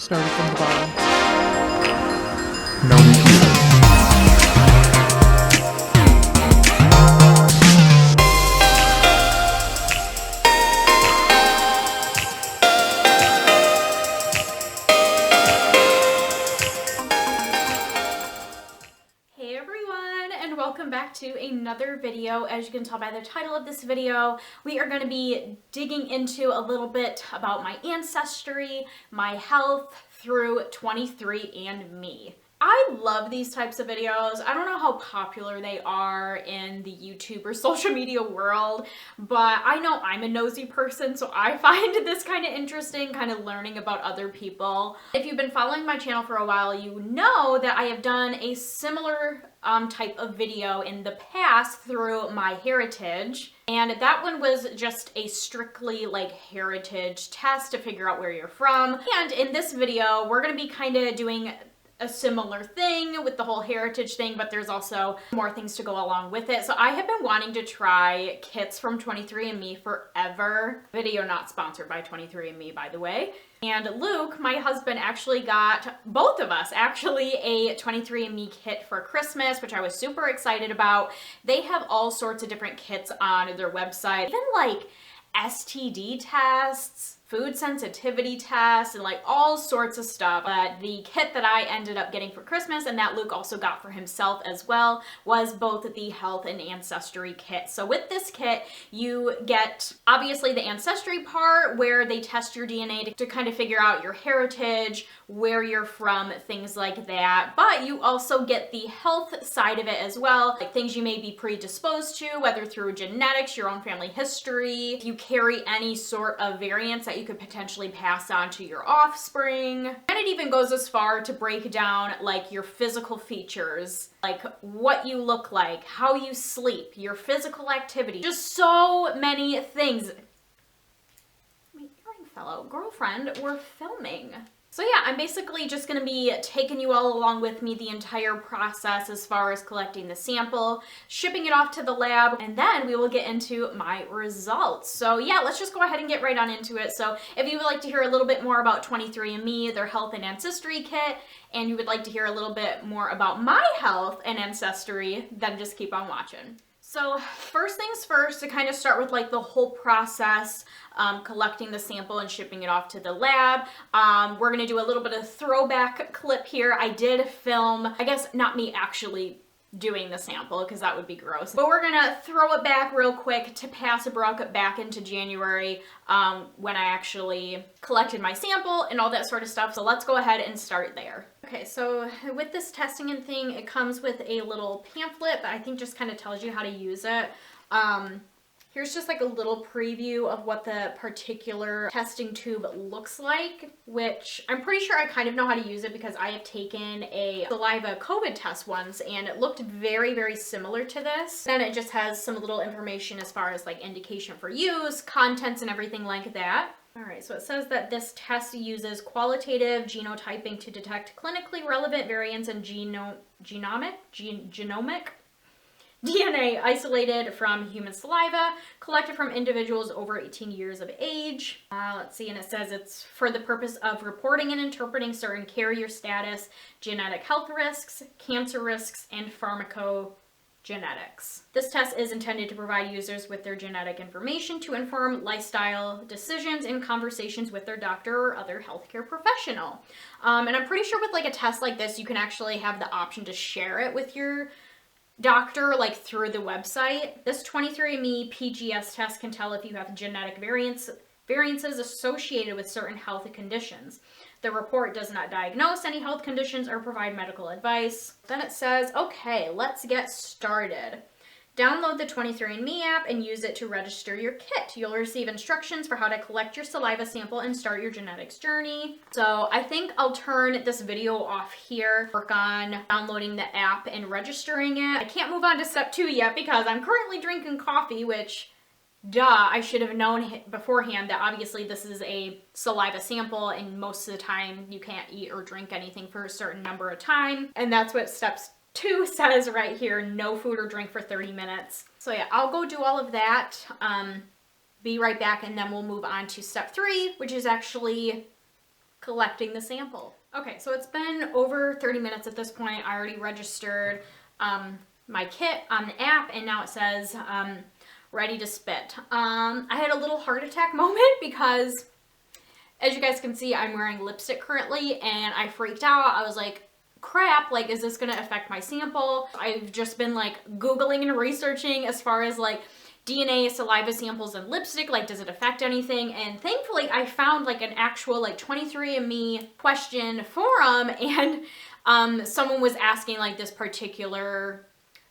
started from the bottom. No computer. Hey everyone, and welcome back to another video. As you can tell by the title of this video, we are going to be digging into a little bit about my ancestry, my health through 23&Me. I love these types of videos. I don't know how popular they are in the YouTube or social media world, but I know I'm a nosy person, so I find this kind of interesting, kind of learning about other people. If you've been following my channel for a while, you know that I have done a similar type of video in the past through my heritage. And that one was just a strictly like heritage test to figure out where you're from. And in this video, we're going to be kind of doing a similar thing with the whole heritage thing, but there's also more things to go along with it. So I have been wanting to try kits from 23&Me forever. Video not sponsored by 23&Me, by the way. And Luke, my husband, actually got both of us actually a 23&Me kit for Christmas, which I was super excited about. They have all sorts of different kits on their website, even like STD tests, food sensitivity tests, and like all sorts of stuff. But the kit that I ended up getting for Christmas, and that Luke also got for himself as well, was both the health and ancestry kit. So with this kit, you get obviously the ancestry part where they test your DNA to kind of figure out your heritage, where you're from, things like that. But you also get the health side of it as well, like things you may be predisposed to, whether through genetics, your own family history, if you carry any sort of variants that you could potentially pass on to your offspring. And it even goes as far to break down like your physical features, like what you look like, how you sleep, your physical activity, just so many things. My earring fellow girlfriend, we're filming. So yeah, I'm basically just going to be taking you all along with me the entire process as far as collecting the sample, shipping it off to the lab, and then we will get into my results. So yeah, let's just go ahead and get right on into it. So if you would like to hear a little bit more about 23&Me, their health and ancestry kit, and you would like to hear a little bit more about my health and ancestry, then just keep on watching. So first things first, to kind of start with like the whole process, collecting the sample and shipping it off to the lab. We're going to do a little bit of throwback clip here. I did film, I guess not me actually doing the sample because that would be gross, but we're gonna throw it back real quick to pass Brooke back into January when I actually collected my sample and all that sort of stuff. So let's go ahead and start there. Okay, so with this testing and thing, it comes with a little pamphlet that I think just kind of tells you how to use it. Here's just like a little preview of what the particular testing tube looks like, which I'm pretty sure I kind of know how to use it because I have taken a saliva COVID test once and it looked very, very similar to this. Then it just has some little information as far as like indication for use, contents, and everything like that. All right, so it says that this test uses qualitative genotyping to detect clinically relevant variants in genomic DNA isolated from human saliva, collected from individuals over 18 years of age. Let's see, and it says it's for the purpose of reporting and interpreting certain carrier status, genetic health risks, cancer risks, and pharmacogenetics. This test is intended to provide users with their genetic information to inform lifestyle decisions and conversations with their doctor or other healthcare professional. And I'm pretty sure with like a test like this, you can actually have the option to share it with your doctor, like through the website. This 23&Me PGS test can tell if you have genetic variances associated with certain health conditions. The report does not diagnose any health conditions or provide medical advice. Then it says, okay, let's get started. Download the 23&Me app and use it to register your kit. You'll receive instructions for how to collect your saliva sample and start your genetics journey. So I think I'll turn this video off here, work on downloading the app and registering it. I can't move on to step 2 yet because I'm currently drinking coffee, which, duh, I should have known beforehand that obviously this is a saliva sample and most of the time you can't eat or drink anything for a certain number of time. And that's what steps 2 says right here, no food or drink for 30 minutes. So yeah, I'll go do all of that, be right back, and then we'll move on to step 3, which is actually collecting the sample. Okay, so it's been over 30 minutes at this point. I already registered my kit on the app, and now it says ready to spit. I had a little heart attack moment because, as you guys can see, I'm wearing lipstick currently, and I freaked out. I was like, crap, like, is this gonna affect my sample? I've just been like Googling and researching as far as like DNA, saliva samples, and lipstick, like, does it affect anything? And thankfully I found like an actual like 23&Me question forum, and someone was asking like this particular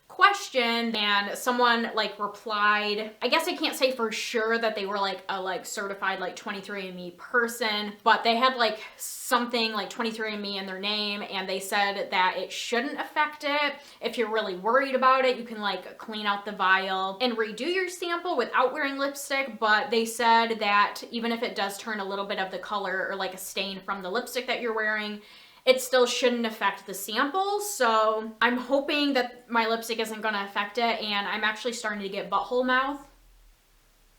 question, and someone like replied, I guess I can't say for sure that they were like a certified like 23&Me person, but they had like something like 23&Me in their name, and they said that it shouldn't affect it. If you're really worried about it, you can like clean out the vial and redo your sample without wearing lipstick, but they said that even if it does turn a little bit of the color or like a stain from the lipstick that you're wearing, it still shouldn't affect the sample. So I'm hoping that my lipstick isn't gonna affect it, and I'm actually starting to get butthole mouth,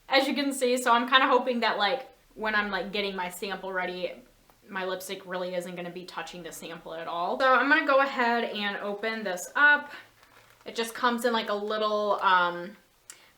as you can see. So I'm kind of hoping that like when I'm like getting my sample ready, my lipstick really isn't gonna be touching the sample at all. So I'm gonna go ahead and open this up. It just comes in like a little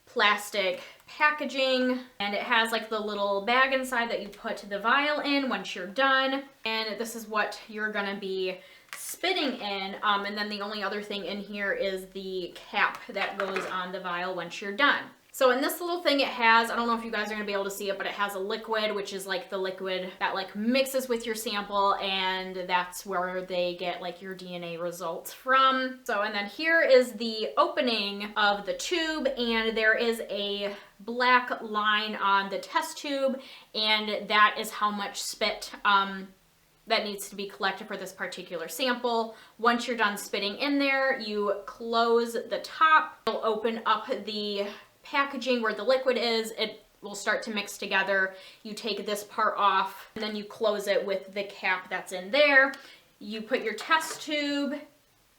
plastic packaging, and it has like the little bag inside that you put the vial in once you're done, and this is what you're gonna be spitting in, and then the only other thing in here is the cap that goes on the vial once you're done. So in this little thing it has, I don't know if you guys are gonna be able to see it, but it has a liquid, which is like the liquid that like mixes with your sample, and that's where they get like your DNA results from. So, and then here is the opening of the tube, and there is a black line on the test tube, and that is how much spit that needs to be collected for this particular sample. Once you're done spitting in there, you close the top. You'll open up the packaging where the liquid is. It will start to mix together. You take this part off, and then you close it with the cap that's in there. You put your test tube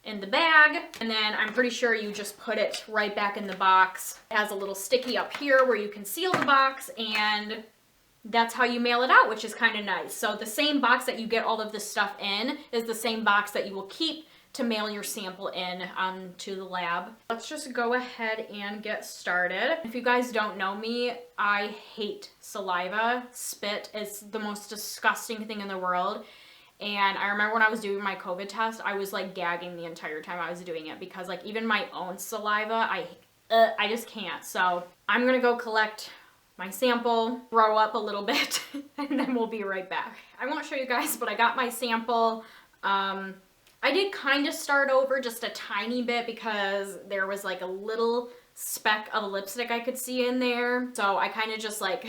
in the bag, and then I'm pretty sure you just put it right back in the box. It has a little sticky up here where you can seal the box, and that's how you mail it out, which is kind of nice. So the same box that you get all of this stuff in is the same box that you will keep to mail your sample in to the lab. Let's just go ahead and get started. If you guys don't know me, I hate saliva. Spit is the most disgusting thing in the world. And I remember when I was doing my COVID test, I was like gagging the entire time I was doing it, because like even my own saliva, I just can't. So I'm gonna go collect my sample, throw up a little bit, and then we'll be right back. I won't show you guys, but I got my sample. I did kind of start over just a tiny bit because there was like a little speck of lipstick I could see in there. So I kind of just like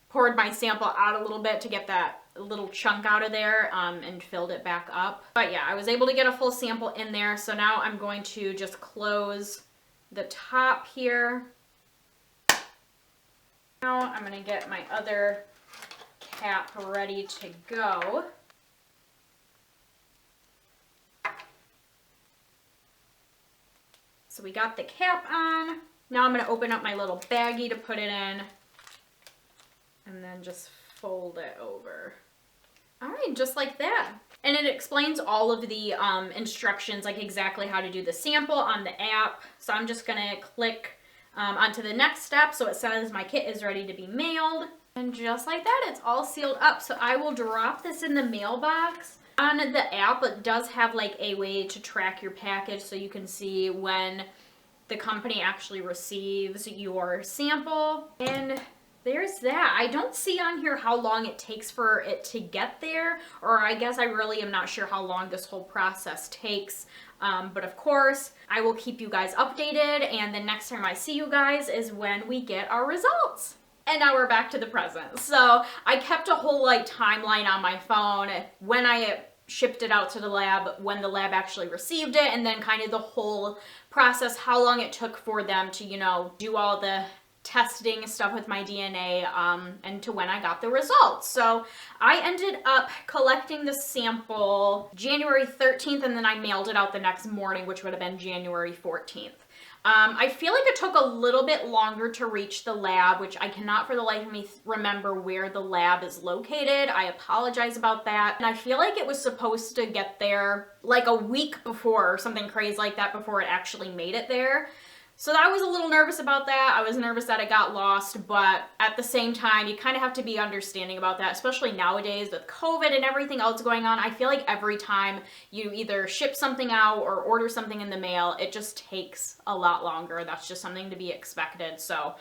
poured my sample out a little bit to get that little chunk out of there, and filled it back up. But yeah, I was able to get a full sample in there. So now I'm going to just close the top here. Now I'm gonna get my other cap ready to go. So we got the cap on. Now I'm gonna open up my little baggie to put it in, and then just fold it over. All right, just like that. And it explains all of the instructions, like exactly how to do the sample on the app. So I'm just gonna click onto the next step. So it says my kit is ready to be mailed. And just like that, it's all sealed up. So I will drop this in the mailbox. On the app, it does have like a way to track your package, so you can see when the company actually receives your sample. And there's that. I don't see on here how long it takes for it to get there, or I guess I really am not sure how long this whole process takes. But of course, I will keep you guys updated, and the next time I see you guys is when we get our results. And now we're back to the present. So I kept a whole like timeline on my phone when I shipped it out to the lab, when the lab actually received it, and then kind of the whole process, how long it took for them to, you know, do all the testing stuff with my DNA, and to when I got the results. So I ended up collecting the sample January 13th, and then I mailed it out the next morning, which would have been January 14th. I feel like it took a little bit longer to reach the lab, which I cannot for the life of me remember where the lab is located. I apologize about that. And I feel like it was supposed to get there like a week before or something crazy like that before it actually made it there. So I was a little nervous about that. I was nervous that it got lost, but at the same time, you kind of have to be understanding about that, especially nowadays with COVID and everything else going on. I feel like every time you either ship something out or order something in the mail, it just takes a lot longer. That's just something to be expected. So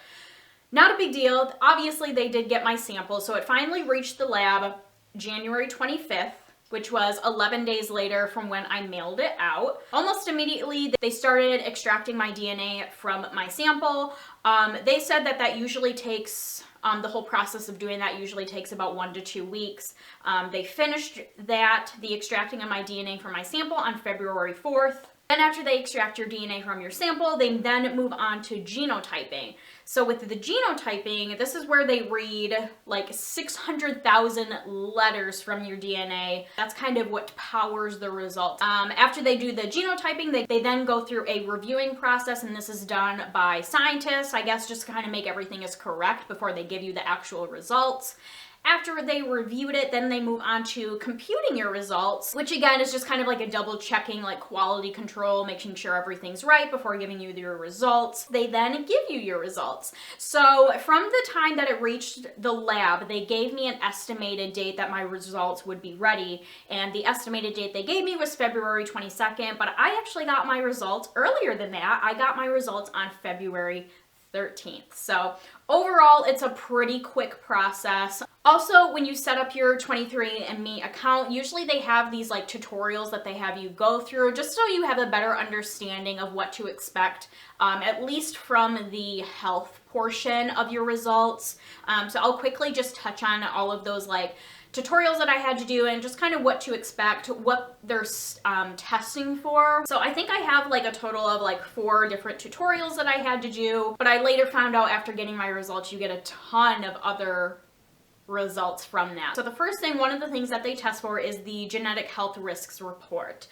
not a big deal. Obviously, they did get my sample. So it finally reached the lab January 25th. Which was 11 days later from when I mailed it out. Almost immediately, they started extracting my DNA from my sample. They said that usually takes, the whole process of doing that usually takes about 1 to 2 weeks. They finished the extracting of my DNA from my sample on February 4th. Then after they extract your DNA from your sample, they then move on to genotyping. So with the genotyping, this is where they read like 600,000 letters from your DNA. That's kind of what powers the results. After they do the genotyping, they then go through a reviewing process, and this is done by scientists, I guess, just to kind of make everything as correct before they give you the actual results. After they reviewed it, then they move on to computing your results, which again is just kind of like a double checking, like quality control, making sure everything's right before giving you your results. They then give you your results. So from the time that it reached the lab, they gave me an estimated date that my results would be ready. And the estimated date they gave me was February 22nd, but I actually got my results earlier than that. I got my results on February 13th. So overall, it's a pretty quick process. Also, when you set up your 23&Me account, usually they have these like tutorials that they have you go through just so you have a better understanding of what to expect, at least from the health portion of your results. So I'll quickly just touch on all of those like tutorials that I had to do and just kind of what to expect, what they're testing for. So I think I have like a total of like 4 different tutorials that I had to do, but I later found out after getting my results, you get a ton of other results from that. So the first thing, one of the things that they test for is the genetic health risks report.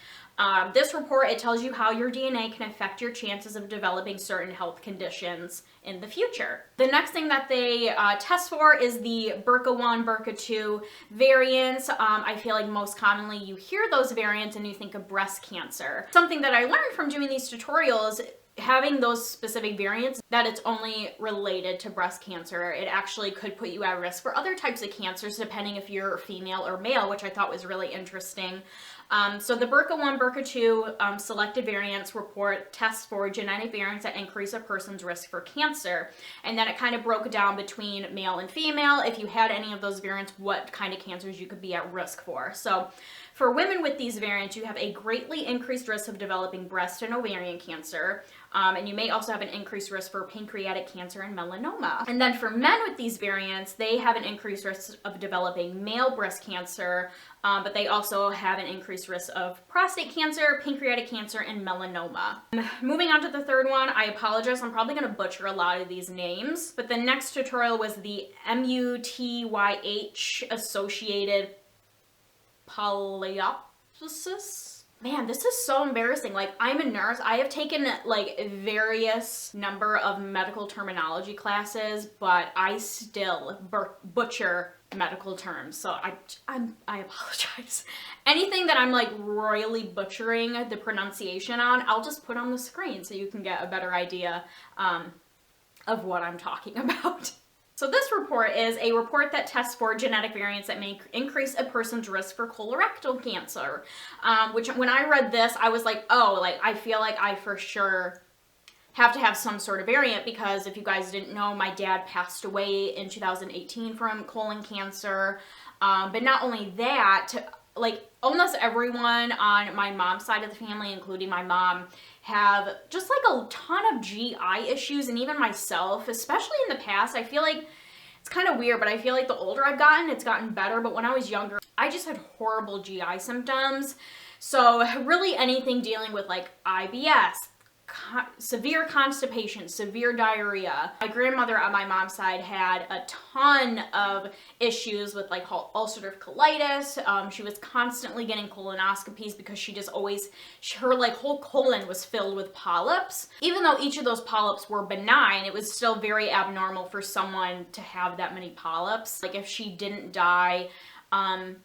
This report, it tells you how your DNA can affect your chances of developing certain health conditions in the future. The next thing that they test for is the BRCA1, BRCA2 variants. I feel like most commonly you hear those variants and you think of breast cancer. Something that I learned from doing these tutorials, having those specific variants, that it's only related to breast cancer. It actually could put you at risk for other types of cancers depending if you're female or male, which I thought was really interesting. So the BRCA1, BRCA2 selected variants report tests for genetic variants that increase a person's risk for cancer. And then it kind of broke down between male and female. If you had any of those variants, what kind of cancers you could be at risk for. So for women with these variants, you have a greatly increased risk of developing breast and ovarian cancer. And you may also have an increased risk for pancreatic cancer and melanoma. And then for men with these variants, they have an increased risk of developing male breast cancer, but they also have an increased risk of prostate cancer, pancreatic cancer, and melanoma. Moving on to the third one, I apologize, I'm probably going to butcher a lot of these names, but the next tutorial was the MUTYH associated polyopsis. Man, this is so embarrassing. Like, I'm a nurse. I have taken like various number of medical terminology classes, but I still butcher medical terms. So I apologize. Anything that I'm like royally butchering the pronunciation on, I'll just put on the screen so you can get a better idea of what I'm talking about. So this report is a report that tests for genetic variants that may increase a person's risk for colorectal cancer, which when I read this, I was like, oh, like I feel like I for sure have to have some sort of variant, because if you guys didn't know, my dad passed away in 2018 from colon cancer. But not only that, like almost everyone on my mom's side of the family, including my mom, have just like a ton of GI issues, and even myself, especially in the past. I feel like it's kind of weird, but I feel like the older I've gotten, it's gotten better. But when I was younger, I just had horrible GI symptoms. So really anything dealing with like IBS, severe constipation, severe diarrhea. My grandmother on my mom's side had a ton of issues with like ulcerative colitis. She was constantly getting colonoscopies because she just always, her like whole colon was filled with polyps. Even though each of those polyps were benign, it was still very abnormal for someone to have that many polyps. Like if she didn't die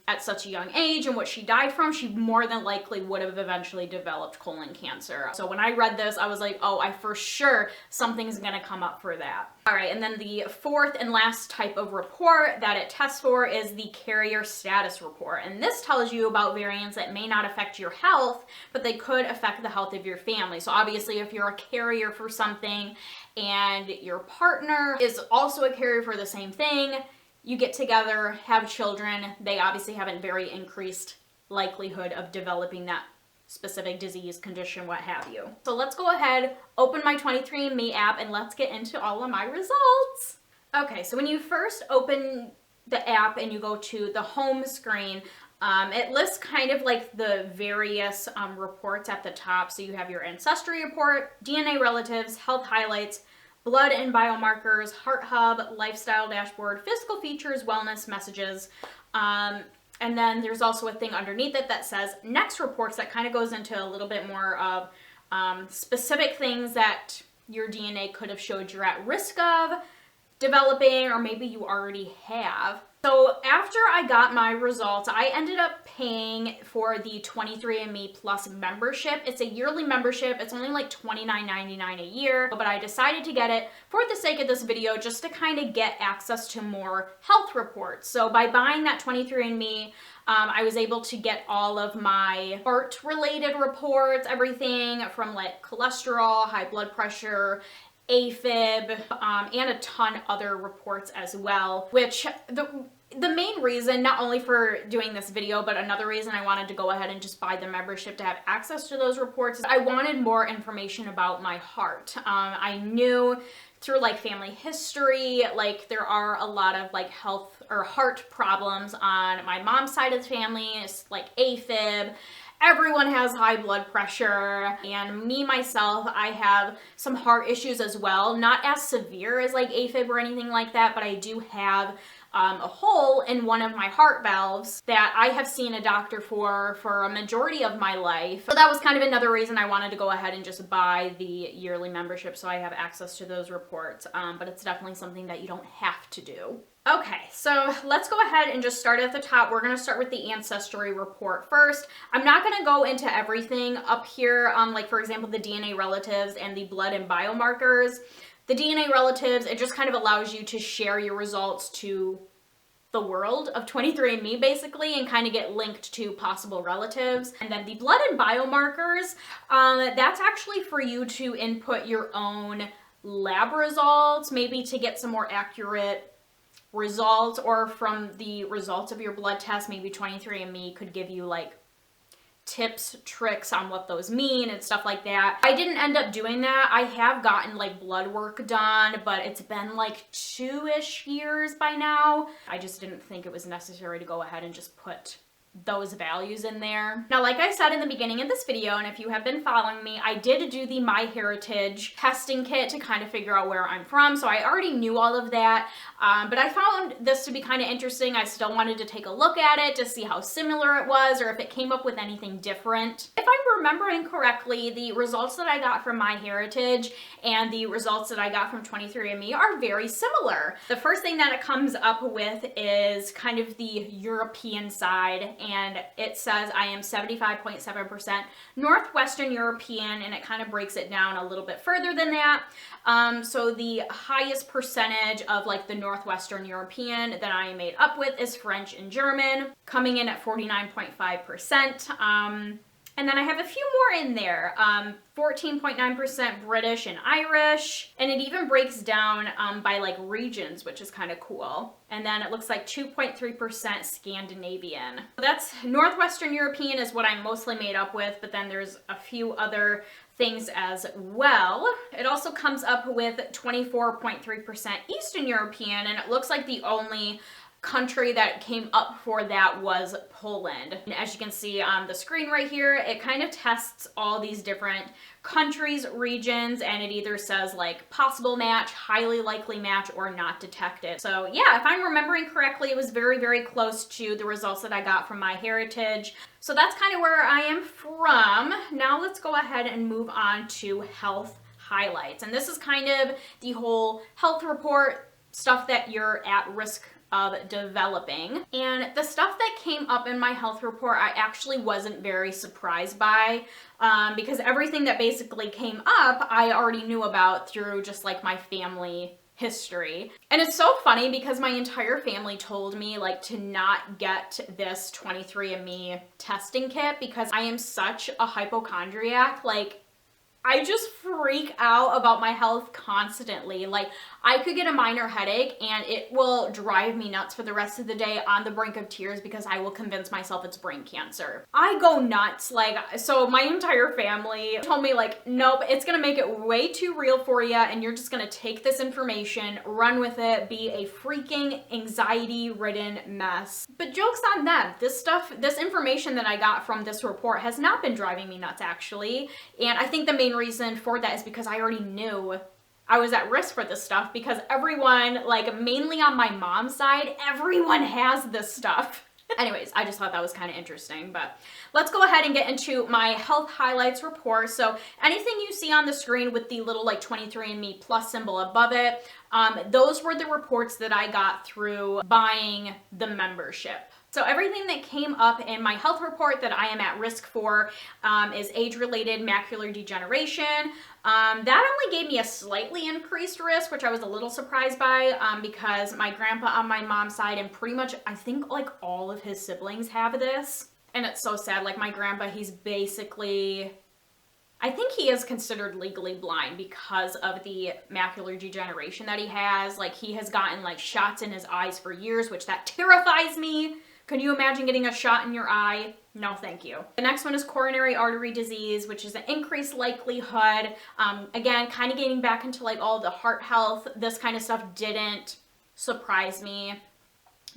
at such a young age, and what she died from, she more than likely would have eventually developed colon cancer. So when I read this, I was like, oh, I for sure something's gonna come up for that. All right, and then the fourth and last type of report that it tests for is the carrier status report. And this tells you about variants that may not affect your health, but they could affect the health of your family. So obviously if you're a carrier for something and your partner is also a carrier for the same thing, you get together, have children, they obviously have a very increased likelihood of developing that specific disease, condition, what have you. So let's go ahead, open my 23&Me app, and let's get into all of my results. Okay, so when you first open the app and you go to the home screen, it lists kind of like the various reports at the top. So you have your Ancestry report, DNA relatives, health highlights, blood and biomarkers, heart hub, lifestyle dashboard, physical features, wellness messages. And then there's also a thing underneath it that says next reports that kind of goes into a little bit more of specific things that your DNA could have showed you're at risk of developing, or maybe you already have. So after I got my results, I ended up paying for the 23&Me Plus membership. It's a yearly membership. It's only like $29.99 a year, but I decided to get it for the sake of this video just to kind of get access to more health reports. So by buying that 23&Me, I was able to get all of my heart-related reports, everything from like cholesterol, high blood pressure, AFib, and a ton other reports as well, which the main reason, not only for doing this video, but another reason I wanted to go ahead and just buy the membership to have access to those reports is I wanted more information about my heart. I knew through like family history, like there are a lot of like health or heart problems on my mom's side of the family. It's like AFib. Everyone has high blood pressure, and me, myself, I have some heart issues as well. Not as severe as like AFib or anything like that, but I do have a hole in one of my heart valves that I have seen a doctor for a majority of my life. So that was kind of another reason I wanted to go ahead and just buy the yearly membership so I have access to those reports, but it's definitely something that you don't have to do. Okay, so let's go ahead and just start at the top. We're going to start with the Ancestry report first. I'm not going to go into everything up here, like for example, the DNA relatives and the blood and biomarkers. The DNA relatives, it just kind of allows you to share your results to the world of 23&Me basically and kind of get linked to possible relatives. And then the blood and biomarkers, that's actually for you to input your own lab results, maybe to get some more accurate results, or from the results of your blood test, maybe 23&Me could give you like tips, tricks on what those mean and stuff like that. I didn't end up doing that. I have gotten like blood work done, but it's been like 2-ish years by now. I just didn't think it was necessary to go ahead and just put those values in there. Now, like I said in the beginning of this video, and if you have been following me, I did do the MyHeritage testing kit to kind of figure out where I'm from, so I already knew all of that, but I found this to be kind of interesting. I still wanted to take a look at it to see how similar it was or if it came up with anything different. If I'm remembering correctly, the results that I got from MyHeritage and the results that I got from 23&Me are very similar. The first thing that it comes up with is kind of the European side, and it says I am 75.7% Northwestern European, and it kind of breaks it down a little bit further than that. So the highest percentage of like the Northwestern European that I am made up with is French and German, coming in at 49.5%. And then I have a few more in there, 14.9% British and Irish, and it even breaks down by like regions, which is kind of cool. And then it looks like 2.3% Scandinavian. So that's Northwestern European is what I'm mostly made up with, but then there's a few other things as well. It also comes up with 24.3% Eastern European, and it looks like the only country that came up for that was Poland. And as you can see on the screen right here, it kind of tests all these different countries, regions, and it either says like possible match, highly likely match, or not detected. So yeah, if I'm remembering correctly, it was very, very close to the results that I got from MyHeritage. So that's kind of where I am from. Now let's go ahead and move on to health highlights. And this is kind of the whole health report, stuff that you're at risk of developing. And the stuff that came up in my health report, I actually wasn't very surprised by, because everything that basically came up, I already knew about through just like my family history. And it's so funny because my entire family told me like to not get this 23&Me testing kit because I am such a hypochondriac. Like, I just freak out about my health constantly. Like, I could get a minor headache and it will drive me nuts for the rest of the day, on the brink of tears, because I will convince myself it's brain cancer. I go nuts. Like, so my entire family told me like, nope, it's gonna make it way too real for you and you're just gonna take this information, run with it, be a freaking anxiety-ridden mess. But joke's on them. This information that I got from this report has not been driving me nuts, actually. And I think the main reason for that is because I already knew I was at risk for this stuff, because everyone, like mainly on my mom's side, everyone has this stuff. Anyways, I just thought that was kind of interesting, but let's go ahead and get into my health highlights report. So anything you see on the screen with the little like 23&Me plus symbol above it, those were the reports that I got through buying the membership. So everything that came up in my health report that I am at risk for is age-related macular degeneration. That only gave me a slightly increased risk, which I was a little surprised by, because my grandpa on my mom's side, and pretty much I think like all of his siblings have this. And it's so sad. Like my grandpa, he's basically, I think he is considered legally blind because of the macular degeneration that he has. Like he has gotten like shots in his eyes for years, which that terrifies me. Can you imagine getting a shot in your eye? No, thank you. The next one is coronary artery disease, which is an increased likelihood. Again, kind of getting back into like all the heart health, this kind of stuff didn't surprise me,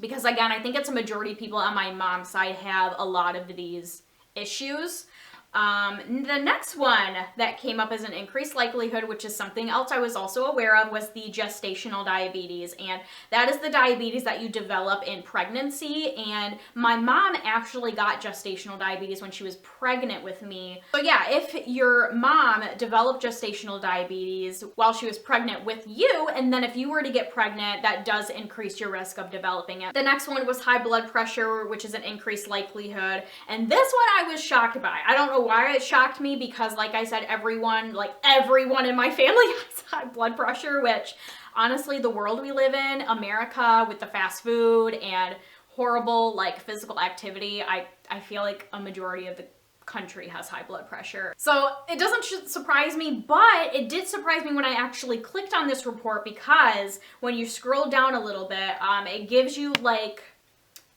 because again, I think it's a majority of people on my mom's side have a lot of these issues. The next one that came up as an increased likelihood, which is something else I was also aware of, was the gestational diabetes. And that is the diabetes that you develop in pregnancy. And my mom actually got gestational diabetes when she was pregnant with me. So yeah, if your mom developed gestational diabetes while she was pregnant with you, and then if you were to get pregnant, that does increase your risk of developing it. The next one was high blood pressure, which is an increased likelihood. And this one I was shocked by. I don't know why it shocked me, because like I said, everyone in my family has high blood pressure, which honestly, the world we live in, America, with the fast food and horrible like physical activity, I feel like a majority of the country has high blood pressure. So it doesn't surprise me, but it did surprise me when I actually clicked on this report, because when you scroll down a little bit, it gives you like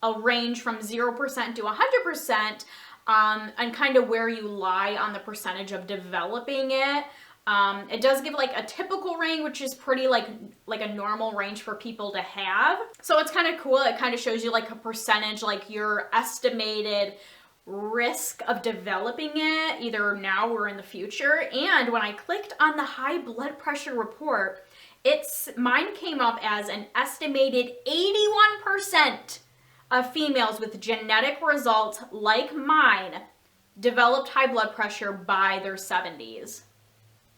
a range from 0% to 100%. And kind of where you lie on the percentage of developing it. It does give like a typical range, which is pretty like a normal range for people to have. So it's kind of cool. It kind of shows you like a percentage, like your estimated risk of developing it, either now or in the future. And when I clicked on the high blood pressure report, mine came up as an estimated 81% of females with genetic results like mine developed high blood pressure by their 70s.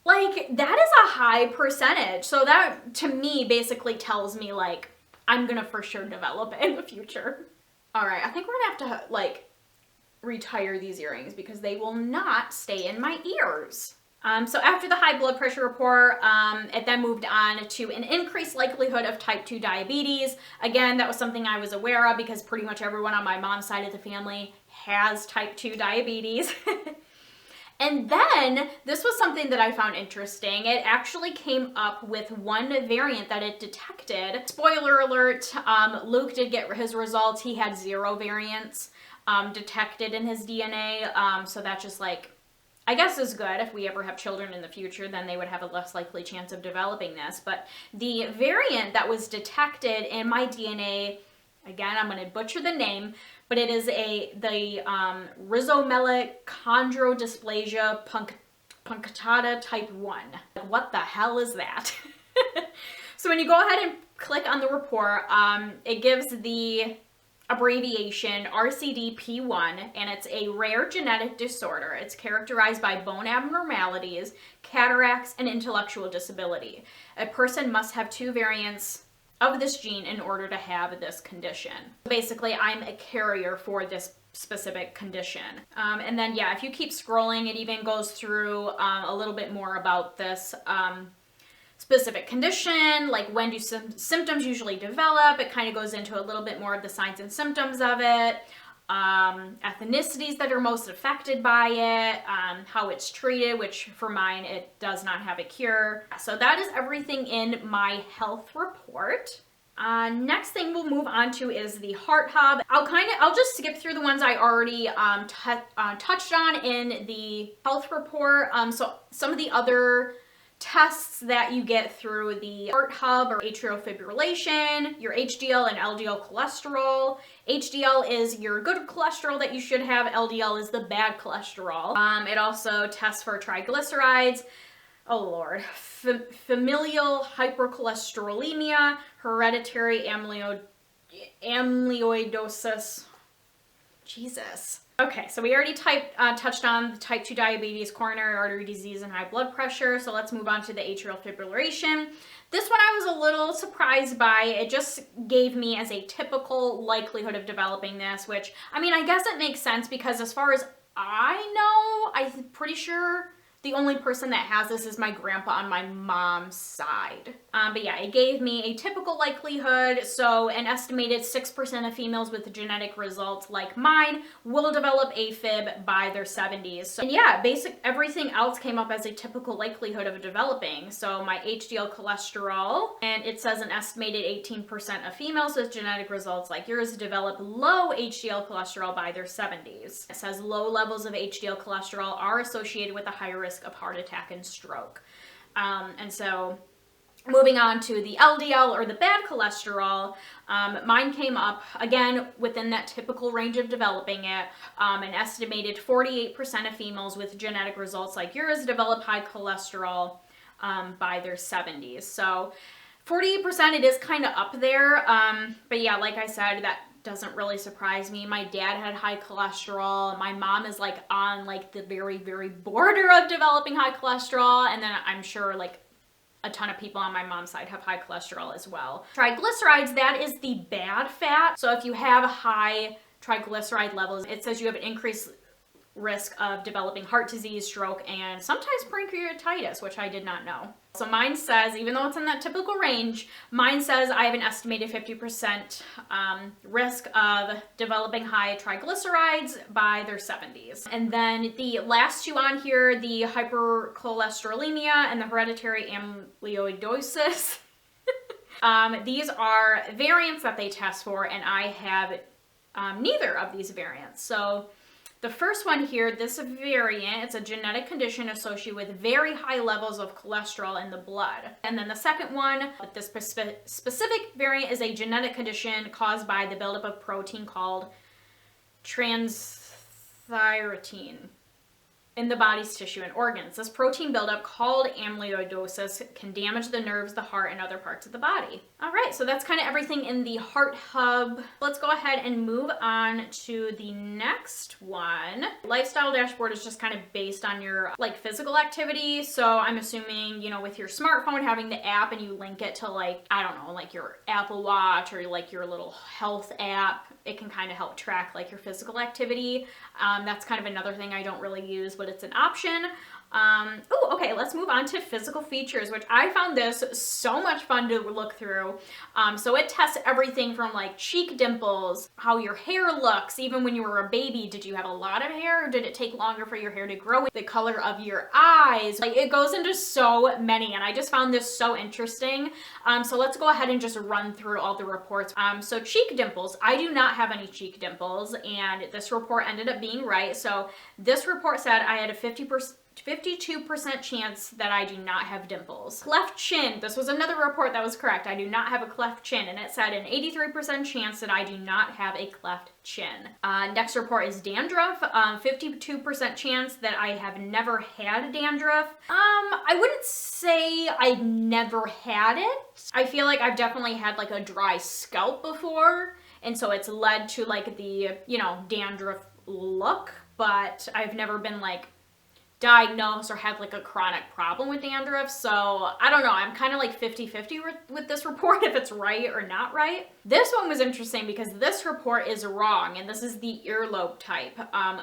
Like, that is a high percentage. So that, to me, basically tells me, like, I'm gonna for sure develop it in the future. All right, I think we're gonna have to, like, retire these earrings because they will not stay in my ears. So after the high blood pressure report, it then moved on to an increased likelihood of type 2 diabetes. Again, that was something I was aware of because pretty much everyone on my mom's side of the family has type 2 diabetes. And then this was something that I found interesting. It actually came up with one variant that it detected. Spoiler alert, Luke did get his results. He had 0 variants detected in his DNA. So that just like, I guess is good. If we ever have children in the future, then they would have a less likely chance of developing this. But the variant that was detected in my DNA Again, I'm going to butcher the name, but it is the rhizomelic chondrodysplasia punctata type 1. What the hell is that? So when you go ahead and click on the report, it gives the abbreviation RCD-P1, and it's a rare genetic disorder. It's characterized by bone abnormalities, cataracts, and intellectual disability. A person must have 2 variants of this gene in order to have this condition. Basically, I'm a carrier for this specific condition. And then, yeah, if you keep scrolling, it even goes through a little bit more about this specific condition, like when do symptoms usually develop. It kind of goes into a little bit more of the signs and symptoms of it, ethnicities that are most affected by it, how it's treated, which for mine, it does not have a cure. So that is everything in my health report. Next thing we'll move on to is the heart hub. I'll just skip through the ones I already touched on in the health report. So some of the other tests that you get through the heart hub are atrial fibrillation, your HDL and LDL cholesterol. HDL is your good cholesterol that you should have. LDL is the bad cholesterol. It also tests for triglycerides. Oh Lord. Familial hypercholesterolemia, hereditary amyloidosis. Jesus. Okay, so we already touched on the type 2 diabetes, coronary artery disease, and high blood pressure. So let's move on to the atrial fibrillation. This one I was a little surprised by. It just gave me as a typical likelihood of developing this, which, I mean, I guess it makes sense because as far as I know, I'm pretty sure the only person that has this is my grandpa on my mom's side. But yeah, it gave me a typical likelihood. So an estimated 6% of females with genetic results like mine will develop AFib by their 70s. So, and yeah, everything else came up as a typical likelihood of developing. So my HDL cholesterol, and it says an estimated 18% of females with genetic results like yours develop low HDL cholesterol by their 70s. It says low levels of HDL cholesterol are associated with a higher risk of heart attack and stroke. And so moving on to the LDL or the bad cholesterol, mine came up again within that typical range of developing it. An estimated 48% of females with genetic results like yours develop high cholesterol by their 70s. So 48%, it is kind of up there. But yeah, like I said, that doesn't really surprise me. My dad had high cholesterol. My mom is like on like the very, very border of developing high cholesterol. And then I'm sure like a ton of people on my mom's side have high cholesterol as well. Triglycerides, that is the bad fat. So if you have high triglyceride levels, it says you have an increased risk of developing heart disease, stroke, and sometimes pancreatitis, which I did not know. So mine says, even though it's in that typical range, mine says I have an estimated 50% risk of developing high triglycerides by their 70s. And then the last two on here, the hypercholesterolemia and the hereditary amyloidosis. These are variants that they test for, and I have neither of these variants. So the first one here, this variant, it's a genetic condition associated with very high levels of cholesterol in the blood. And then the second one, this specific variant is a genetic condition caused by the buildup of protein called transthyretin in the body's tissue and organs. This protein buildup, called amyloidosis, can damage the nerves, the heart, and other parts of the body. All right, so that's kind of everything in the heart hub. Let's go ahead and move on to the next one. Lifestyle dashboard is just kind of based on your like physical activity. So I'm assuming, you know, with your smartphone having the app and you link it to like, I don't know, like your Apple Watch or like your little health app, it can kind of help track like your physical activity. That's kind of another thing I don't really use, but it's an option. Oh, okay, let's move on to physical features, which I found this so much fun to look through. So it tests everything from like cheek dimples, how your hair looks, even when you were a baby, did you have a lot of hair or did it take longer for your hair to grow? The color of your eyes, like it goes into so many, and I just found this so interesting. So let's go ahead and just run through all the reports. So cheek dimples, I do not have any cheek dimples, and this report ended up being right. So this report said I had a 50% 52% chance that I do not have dimples. Cleft chin. This was another report that was correct. I do not have a cleft chin, and it said an 83% chance that I do not have a cleft chin. Next report is dandruff. 52% chance that I have never had dandruff. I wouldn't say I've never had it. I feel like I've definitely had like a dry scalp before, and so it's led to like the, you know, dandruff look, but I've never been like diagnosed or had like a chronic problem with dandruff. So I don't know, I'm kind of like 50-50 with this report if it's right or not right. This one was interesting because this report is wrong, and this is the earlobe type.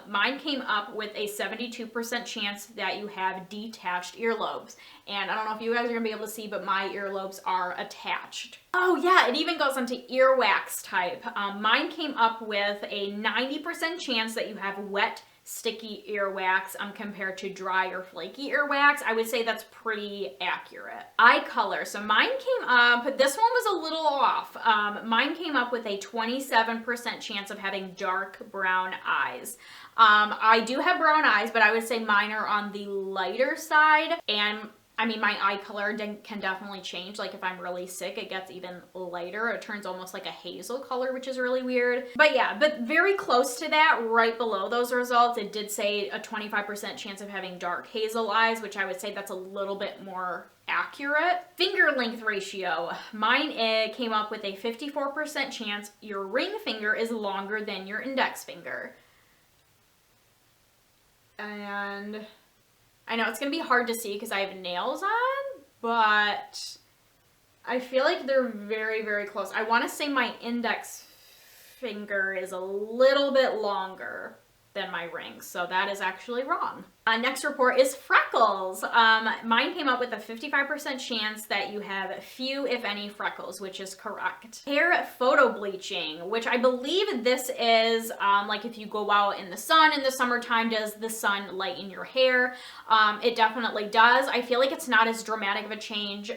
Mine came up with a 72% chance that you have detached earlobes, and I don't know if you guys are gonna be able to see, but my earlobes are attached. Oh yeah, it even goes into earwax type. Mine came up with a 90% chance that you have wet, sticky earwax compared to dry or flaky earwax. I would say that's pretty accurate. Eye color. So mine came up, this one was a little off. Mine came up with a 27% chance of having dark brown eyes. I do have brown eyes, but I would say mine are on the lighter side, and I mean, my eye color can definitely change. Like if I'm really sick, it gets even lighter. It turns almost like a hazel color, which is really weird. But yeah, but very close to that, right below those results, it did say a 25% chance of having dark hazel eyes, which I would say that's a little bit more accurate. Finger length ratio. Mine came up with a 54% chance your ring finger is longer than your index finger. And I know it's going to be hard to see because I have nails on, but I feel like they're very, very close. I want to say my index finger is a little bit longer than my ring, so that is actually wrong. Next report is freckles. Mine came up with a 55% chance that you have few, if any, freckles, which is correct. Hair photo bleaching, which I believe this is like if you go out in the sun in the summertime, does the sun lighten your hair? It definitely does. I feel like it's not as dramatic of a change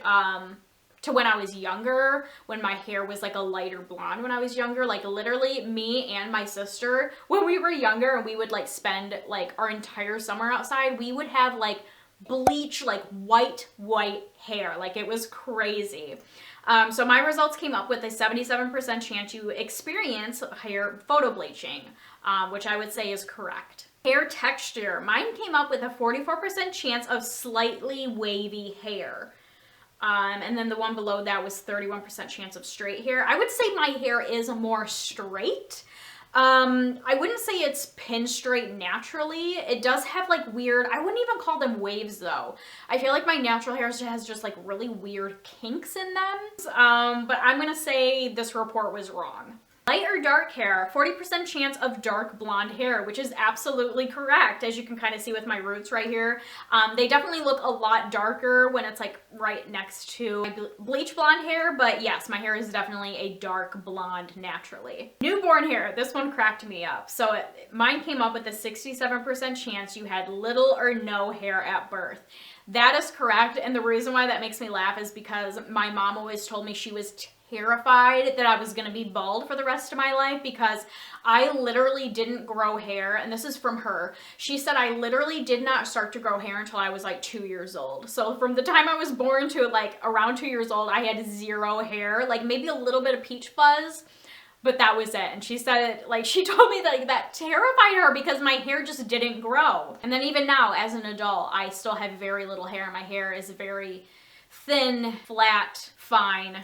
to when I was younger, when my hair was like a lighter blonde when I was younger. Like literally me and my sister, when we were younger and we would like spend like our entire summer outside, we would have like bleach, like white hair. Like it was crazy. So my results came up with a 77% chance you experience hair photo bleaching, which I would say is correct. Hair texture. Mine came up with a 44% chance of slightly wavy hair. And then the one below that was 31% chance of straight hair. I would say my hair is more straight. I wouldn't say it's pin straight naturally. It does have like weird, I wouldn't even call them waves though. I feel like my natural hair has just like really weird kinks in them. But I'm gonna say this report was wrong. Light or dark hair, 40% chance of dark blonde hair, which is absolutely correct. As you can kind of see with my roots right here. They definitely look a lot darker when it's like right next to my bleach blonde hair, but yes, my hair is definitely a dark blonde naturally. Newborn hair, this one cracked me up. So mine came up with a 67% chance you had little or no hair at birth. That is correct, and the reason why that makes me laugh is because my mom always told me she was terrified that I was going to be bald for the rest of my life because I literally didn't grow hair, and this is from her. She said I literally did not start to grow hair until I was like 2 years old. So from the time I was born to like around 2 years old, I had zero hair, like maybe a little bit of peach fuzz, but that was it. And she said, like, she told me that that terrified her because my hair just didn't grow. And then even now, as an adult, I still have very little hair. My hair is very thin, flat, fine.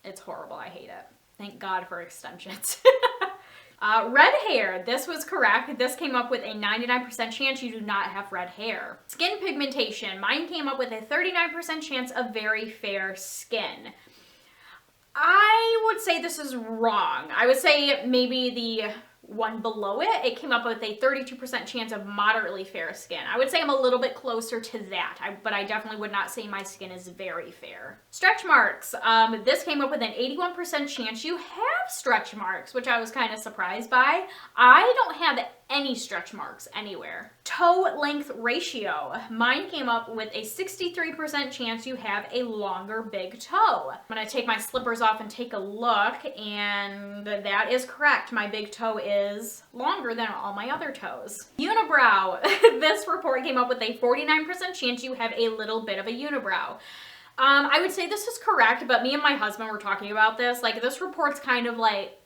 It's horrible. I hate it. Thank God for extensions. Red hair. This was correct. This came up with a 99% chance you do not have red hair. Skin pigmentation. Mine came up with a 39% chance of very fair skin. I would say this is wrong. I would say maybe the one below it, it came up with a 32% chance of moderately fair skin. I would say I'm a little bit closer to that, but I definitely would not say my skin is very fair. Stretch marks. This came up with an 81% chance you have stretch marks, which I was kind of surprised by. I don't have any stretch marks anywhere. Toe length ratio. Mine came up with a 63% chance you have a longer big toe. I'm gonna take my slippers off and take a look, and that is correct. My big toe is longer than all my other toes. Unibrow. This report came up with a 49% chance you have a little bit of a unibrow. I would say this is correct, but me and my husband were talking about this. Like, this report's kind of like,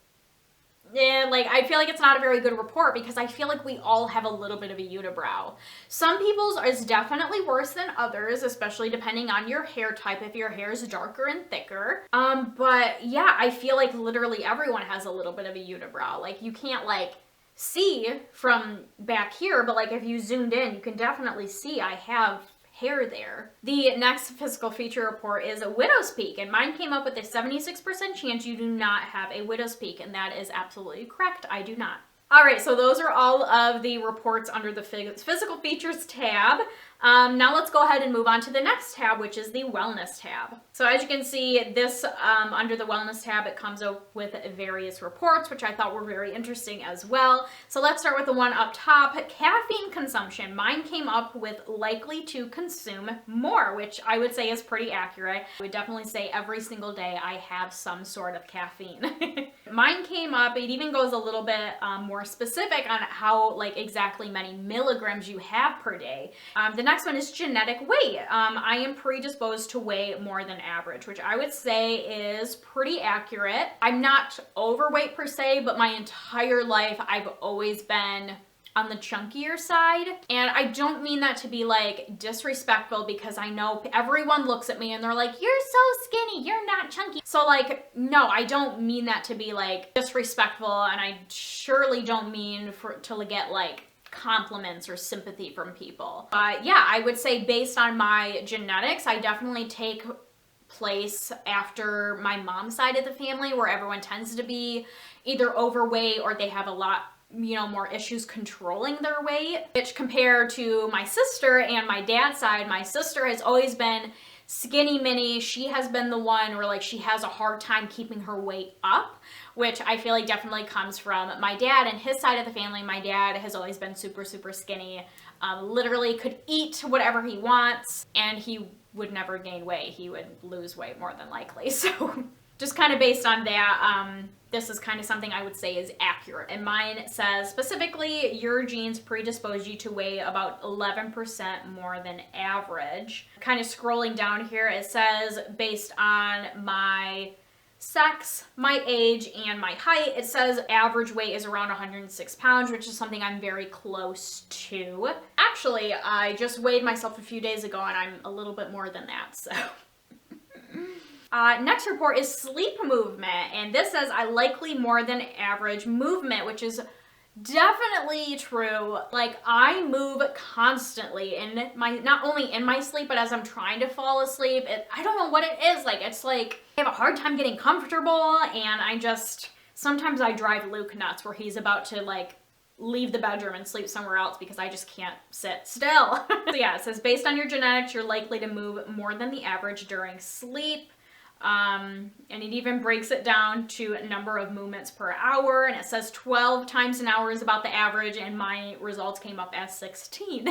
yeah, like, I feel like it's not a very good report because I feel like we all have a little bit of a unibrow. Some people's is definitely worse than others, especially depending on your hair type, if your hair is darker and thicker. But yeah, I feel like literally everyone has a little bit of a unibrow. Like, you can't, like, see from back here, but, like, if you zoomed in, you can definitely see I have hair there. The next physical feature report is a widow's peak, and mine came up with a 76% chance you do not have a widow's peak, and that is absolutely correct. I do not. All right, so those are all of the reports under the physical features tab. Now let's go ahead and move on to the next tab, which is the wellness tab. So as you can see, this under the wellness tab, it comes up with various reports, which I thought were very interesting as well. So let's start with the one up top, caffeine consumption. Mine came up with likely to consume more, which I would say is pretty accurate. I would definitely say every single day I have some sort of caffeine. Mine came up, it even goes a little bit more specific on how, like, exactly many milligrams you have per day. The next one is genetic weight. I am predisposed to weigh more than average, which I would say is pretty accurate. I'm not overweight per se, but my entire life I've always been on the chunkier side. And I don't mean that to be like disrespectful, because I know everyone looks at me and they're like, you're so skinny, you're not chunky. So like, no, I don't mean that to be like disrespectful, and I surely don't mean to get like compliments or sympathy from people. But yeah, I would say based on my genetics, I definitely take place after my mom's side of the family, where everyone tends to be either overweight or they have a lot, you know, more issues controlling their weight, which compared to my sister and my dad's side, my sister has always been skinny mini. She has been the one where like she has a hard time keeping her weight up, which I feel like definitely comes from my dad and his side of the family. My dad has always been super, super skinny, literally could eat whatever he wants and he would never gain weight. He would lose weight more than likely. So just kind of based on that, this is kind of something I would say is accurate. And mine says specifically, your genes predispose you to weigh about 11% more than average. Kind of scrolling down here, it says based on my sex, my age, and my height, it says average weight is around 106 pounds, which is something I'm very close to. Actually, I just weighed myself a few days ago and I'm a little bit more than that, so. Next report is sleep movement, and this says I likely more than average movement, which is definitely true. Like, I move constantly in my, not only in my sleep, but as I'm trying to fall asleep. I don't know what it is. Like, it's like I have a hard time getting comfortable, and sometimes I drive Luke nuts where he's about to like leave the bedroom and sleep somewhere else because I just can't sit still. So yeah, it says based on your genetics, you're likely to move more than the average during sleep. And it even breaks it down to number of movements per hour, and it says 12 times an hour is about the average, and my results came up as 16.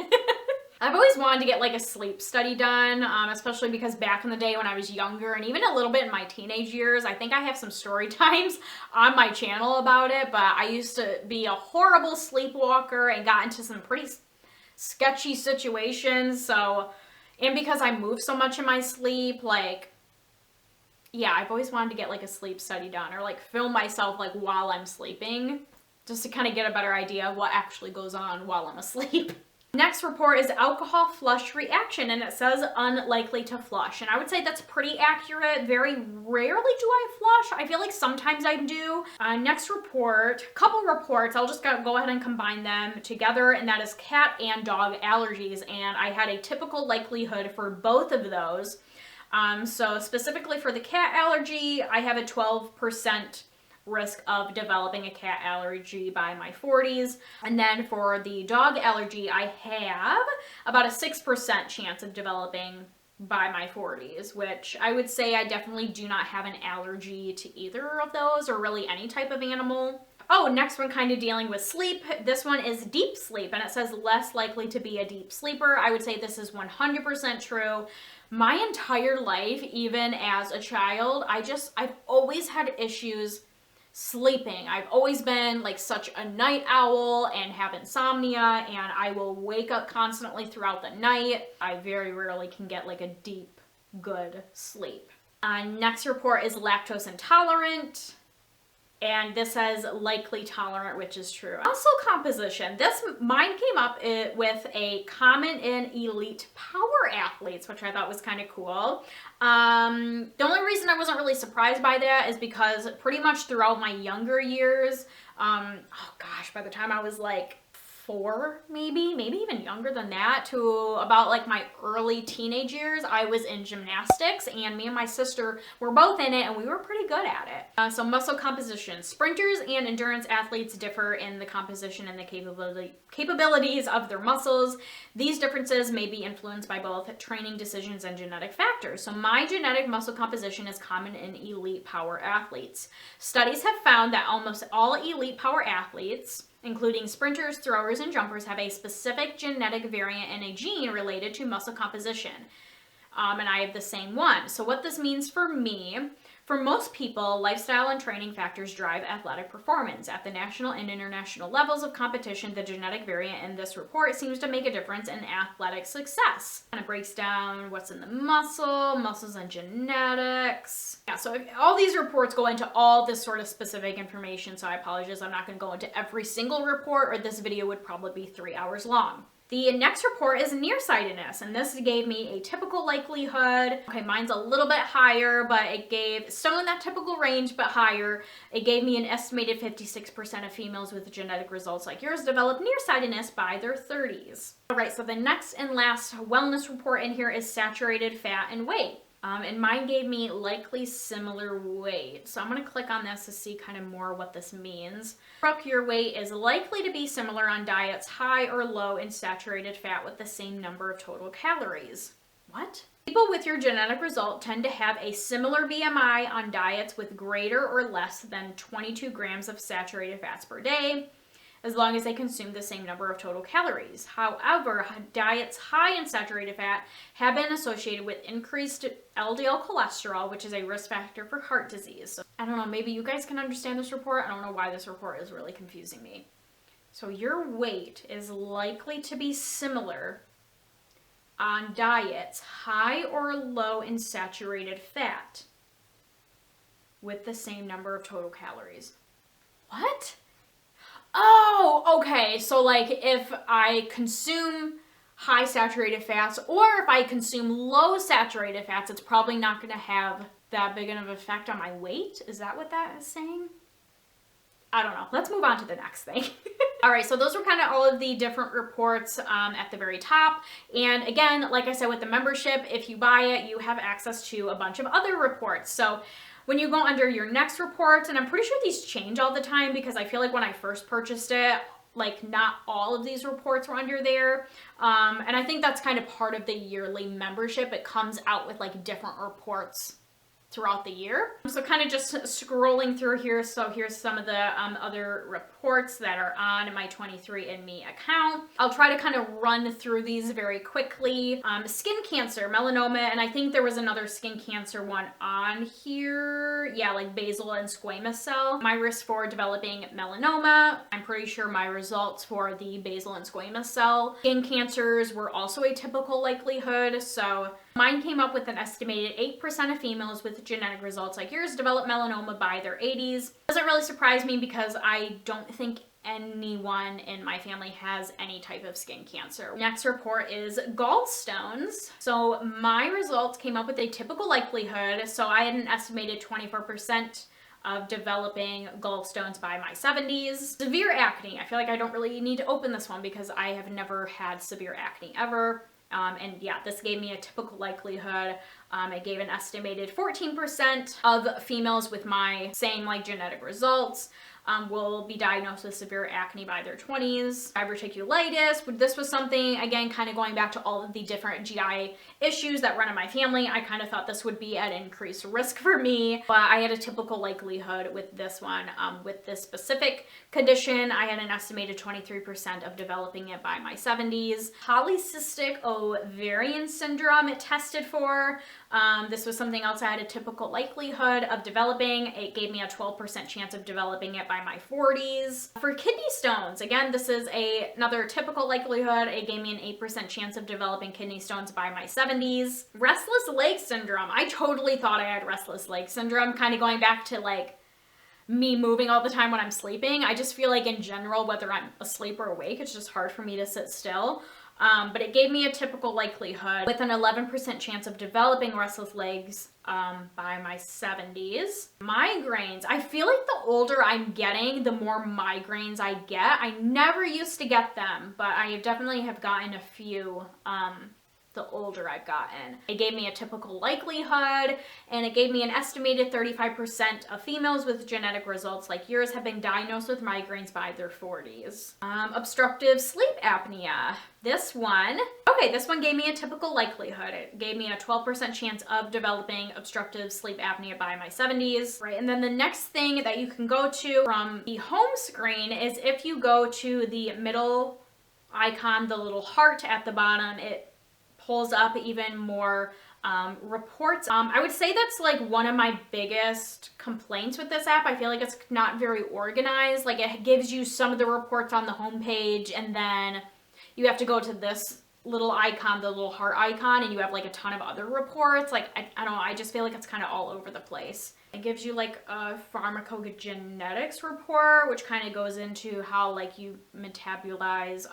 I've always wanted to get like a sleep study done, especially because back in the day when I was younger, and even a little bit in my teenage years, I think I have some story times on my channel about it, but I used to be a horrible sleepwalker and got into some pretty sketchy situations. So, and because I move so much in my sleep, like, yeah, I've always wanted to get like a sleep study done, or like film myself like while I'm sleeping, just to kind of get a better idea of what actually goes on while I'm asleep. Next report is alcohol flush reaction, and it says unlikely to flush. And I would say that's pretty accurate. Very rarely do I flush. I feel like sometimes I do. Next report, couple reports, I'll just go ahead and combine them together, and that is cat and dog allergies. And I had a typical likelihood for both of those. So specifically for the cat allergy, I have a 12% risk of developing a cat allergy by my 40s. And then for the dog allergy, I have about a 6% chance of developing by my 40s, which I would say I definitely do not have an allergy to either of those, or really any type of animal. Oh, next one kind of dealing with sleep. This one is deep sleep, and it says less likely to be a deep sleeper. I would say this is 100% true. My entire life, even as a child, I've always had issues sleeping. I've always been like such a night owl and have insomnia, and I will wake up constantly throughout the night. I very rarely can get like a deep, good sleep. Next report is lactose intolerant. And this says likely tolerant, which is true. Muscle composition. Mine came up with a common in elite power athletes, which I thought was kind of cool. The only reason I wasn't really surprised by that is because pretty much throughout my younger years, oh gosh, by the time I was like 4, maybe even younger than that, to about like my early teenage years, I was in gymnastics, and me and my sister were both in it, and we were pretty good at it. So muscle composition. Sprinters and endurance athletes differ in the composition and the capabilities of their muscles. These differences may be influenced by both training decisions and genetic factors. So my genetic muscle composition is common in elite power athletes. Studies have found that almost all elite power athletes, including sprinters, throwers, and jumpers, have a specific genetic variant in a gene related to muscle composition. And I have the same one. So what this means for me, for most people, lifestyle and training factors drive athletic performance. At the national and international levels of competition, the genetic variant in this report seems to make a difference in athletic success. Kind of breaks down what's in the muscles and genetics. Yeah, so all these reports go into all this sort of specific information, so I apologize, I'm not going to go into every single report, or this video would probably be 3 hours long. The next report is nearsightedness, and this gave me a typical likelihood. Okay, mine's a little bit higher, but it gave, still in that typical range, but higher. It gave me an estimated 56% of females with genetic results like yours develop nearsightedness by their 30s. All right, so the next and last wellness report in here is saturated fat and weight. And mine gave me likely similar weight. So I'm going to click on this to see kind of more what this means. Brooke, your weight is likely to be similar on diets high or low in saturated fat with the same number of total calories. What? People with your genetic result tend to have a similar BMI on diets with greater or less than 22 grams of saturated fats per day, as long as they consume the same number of total calories. However, diets high in saturated fat have been associated with increased LDL cholesterol, which is a risk factor for heart disease. So, I don't know, maybe you guys can understand this report. I don't know why this report is really confusing me. So your weight is likely to be similar on diets high or low in saturated fat with the same number of total calories. What? Oh, okay. So like if I consume high saturated fats or if I consume low saturated fats, it's probably not going to have that big of an effect on my weight. Is that what that is saying? I don't know. Let's move on to the next thing. All right, so those were kind of all of the different reports at the very top. And again, like I said, with the membership, if you buy it, you have access to a bunch of other reports. So when you go under your next reports, and I'm pretty sure these change all the time because I feel like when I first purchased it, like not all of these reports were under there. And I think that's kind of part of the yearly membership. It comes out with like different reports throughout the year. So kind of just scrolling through here. So here's some of the other reports that are on my 23&Me account. I'll try to kind of run through these very quickly. Skin cancer, melanoma, and I think there was another skin cancer one on here. Yeah, like basal and squamous cell. My risk for developing melanoma. I'm pretty sure my results for the basal and squamous cell skin cancers were also a typical likelihood. So mine came up with an estimated 8% of females with genetic results like yours develop melanoma by their 80s. Doesn't really surprise me because I don't think anyone in my family has any type of skin cancer. Next report is gallstones. So my results came up with a typical likelihood. So I had an estimated 24% of developing gallstones by my 70s. Severe acne. I feel like I don't really need to open this one because I have never had severe acne ever. And yeah, this gave me a typical likelihood. It gave an estimated 14% of females with my same like genetic results. will be diagnosed with severe acne by their 20s. Diverticulitis, this was something, again, kind of going back to all of the different GI issues that run in my family. I kind of thought this would be at increased risk for me, but I had a typical likelihood with this one. With this specific condition, I had an estimated 23% of developing it by my 70s. Polycystic ovarian syndrome it tested for. This was something else I had a typical likelihood of developing. It gave me a 12% chance of developing it by my 40s. For kidney stones, again, this is another typical likelihood. It gave me an 8% chance of developing kidney stones by my 70s. Restless leg syndrome. I totally thought I had restless leg syndrome, kind of going back to like me moving all the time when I'm sleeping. I just feel like in general, whether I'm asleep or awake, it's just hard for me to sit still. But it gave me a typical likelihood with an 11% chance of developing restless legs by my 70s. Migraines. I feel like the older I'm getting, the more migraines I get. I never used to get them, but I definitely have gotten a few the older I've gotten. It gave me a typical likelihood, and it gave me an estimated 35% of females with genetic results like yours have been diagnosed with migraines by their 40s. Obstructive sleep apnea. This one gave me a typical likelihood. It gave me a 12% chance of developing obstructive sleep apnea by my 70s. Right, and then the next thing that you can go to from the home screen is if you go to the middle icon, the little heart at the bottom, it pulls up even more reports. I would say that's like one of my biggest complaints with this app. I feel like it's not very organized. Like it gives you some of the reports on the homepage, and then you have to go to this little icon, the little heart icon, and you have like a ton of other reports. Like, I don't know, I just feel like it's kind of all over the place. It gives you like a pharmacogenetics report, which kind of goes into how like you metabolize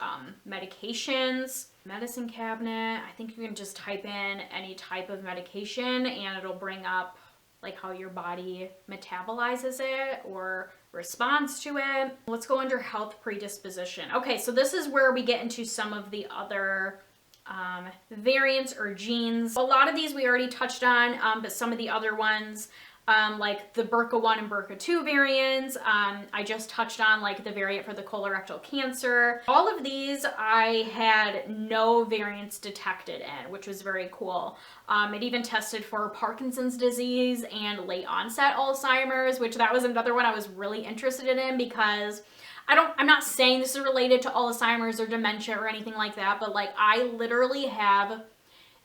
medications. Medicine cabinet, I think you can just type in any type of medication and it'll bring up like how your body metabolizes it or responds to it. Let's go under health predisposition. Okay, so this is where we get into some of the other variants or genes. A lot of these we already touched on, but some of the other ones, like the BRCA1 and BRCA2 variants, I just touched on like the variant for the colorectal cancer. All of these I had no variants detected in, which was very cool. It even tested for Parkinson's disease and late onset Alzheimer's, which that was another one I was really interested in because I'm not saying this is related to Alzheimer's or dementia or anything like that, but like I literally have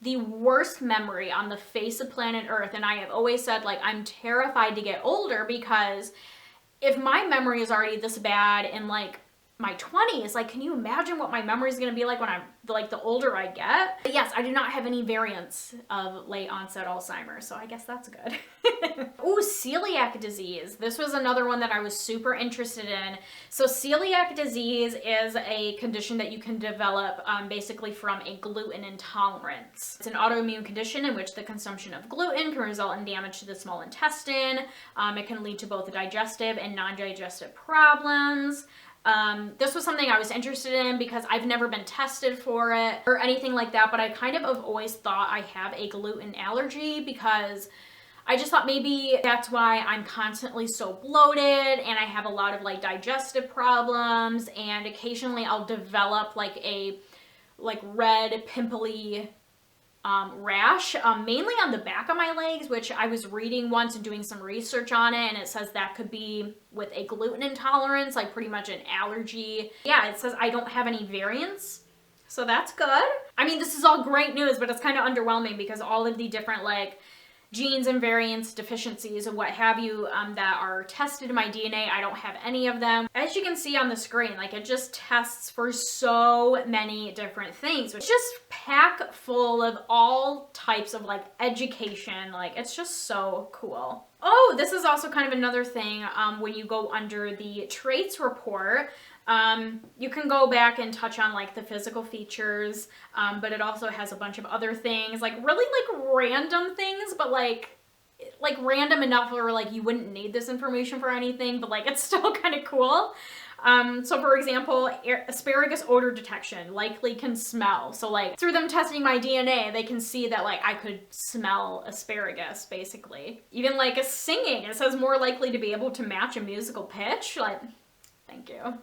the worst memory on the face of planet Earth, and I have always said like I'm terrified to get older because if my memory is already this bad in like my 20s, like can you imagine what my memory is going to be like when I'm like the older I get? But yes, I do not have any variants of late onset Alzheimer's, so I guess that's good. Ooh, celiac disease. This was another one that I was super interested in. So celiac disease is a condition that you can develop basically from a gluten intolerance. It's an autoimmune condition in which the consumption of gluten can result in damage to the small intestine. It can lead to both digestive and non-digestive problems. This was something I was interested in because I've never been tested for it or anything like that, but I kind of have always thought I have a gluten allergy because I just thought maybe that's why I'm constantly so bloated and I have a lot of like digestive problems, and occasionally I'll develop like a red pimply rash, mainly on the back of my legs, which I was reading once and doing some research on it, and it says that could be with a gluten intolerance, like pretty much an allergy. Yeah, it says I don't have any variants, so that's good. I mean, this is all great news, but it's kind of underwhelming because all of the different like genes and variants, deficiencies, and what have you that are tested in my DNA, I don't have any of them. As you can see on the screen, like it just tests for so many different things. It's just packed full of all types of like education. Like it's just so cool. Oh, this is also kind of another thing when you go under the traits report. You can go back and touch on like the physical features, but it also has a bunch of other things, like really like random things, but like random enough where like you wouldn't need this information for anything, but like it's still kind of cool. So for example, asparagus odor detection likely can smell. So like through them testing my DNA, they can see that like I could smell asparagus basically. Even like a singing, it says more likely to be able to match a musical pitch. Like, thank you.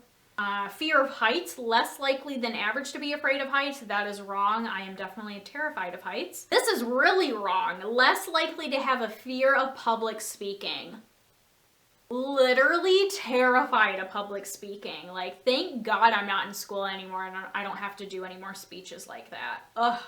Fear of heights, less likely than average to be afraid of heights. That is wrong. I am definitely terrified of heights. This is really wrong. Less likely to have a fear of public speaking. Literally terrified of public speaking. Like, thank God I'm not in school anymore and I don't have to do any more speeches like that. Ugh.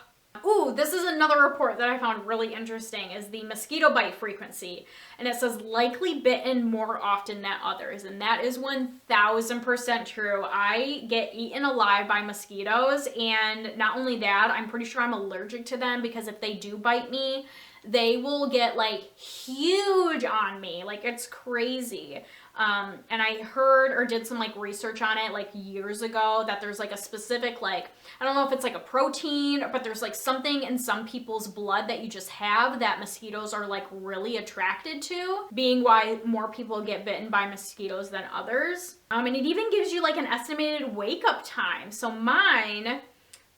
Ooh, this is another report that I found really interesting is the mosquito bite frequency. And it says likely bitten more often than others. And that is 1000% true. I get eaten alive by mosquitoes. And not only that, I'm pretty sure I'm allergic to them because if they do bite me, they will get like huge on me. Like it's crazy. And I heard or did some like research on it like years ago that there's like a specific like, I don't know if it's like a protein, but there's like something in some people's blood that you just have that mosquitoes are like really attracted to, being why more people get bitten by mosquitoes than others. And it even gives you like an estimated wake up time. So mine,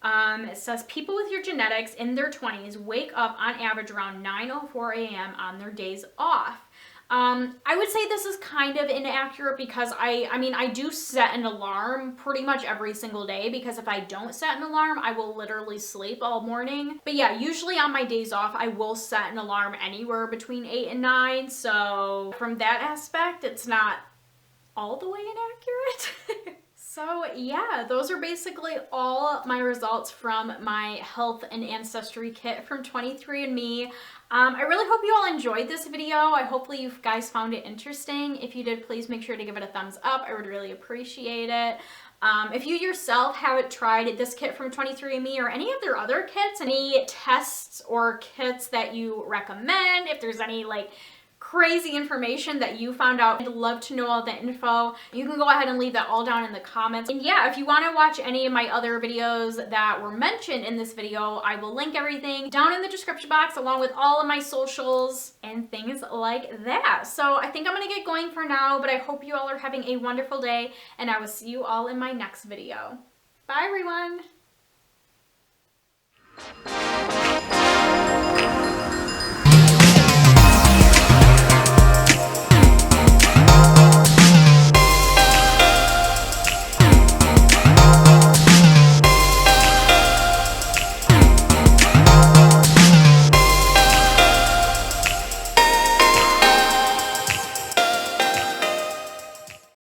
it says people with your genetics in their 20s wake up on average around 9:04 a.m. on their days off. I would say this is kind of inaccurate because I mean, I do set an alarm pretty much every single day because if I don't set an alarm, I will literally sleep all morning. But yeah, usually on my days off, I will set an alarm anywhere between 8 and 9. So from that aspect, it's not all the way inaccurate. So yeah, those are basically all my results from my health and ancestry kit from 23&Me. I really hope you all enjoyed this video. Hopefully you guys found it interesting. If you did, please make sure to give it a thumbs up. I would really appreciate it. If you yourself haven't tried this kit from 23&Me or any of their other kits, any tests or kits that you recommend, if there's any like crazy information that you found out, I'd love to know all the info. You can go ahead and leave that all down in the comments. And yeah, if you want to watch any of my other videos that were mentioned in this video, I will link everything down in the description box along with all of my socials and things like that. So I think I'm gonna get going for now, but I hope you all are having a wonderful day and I will see you all in my next video. Bye everyone.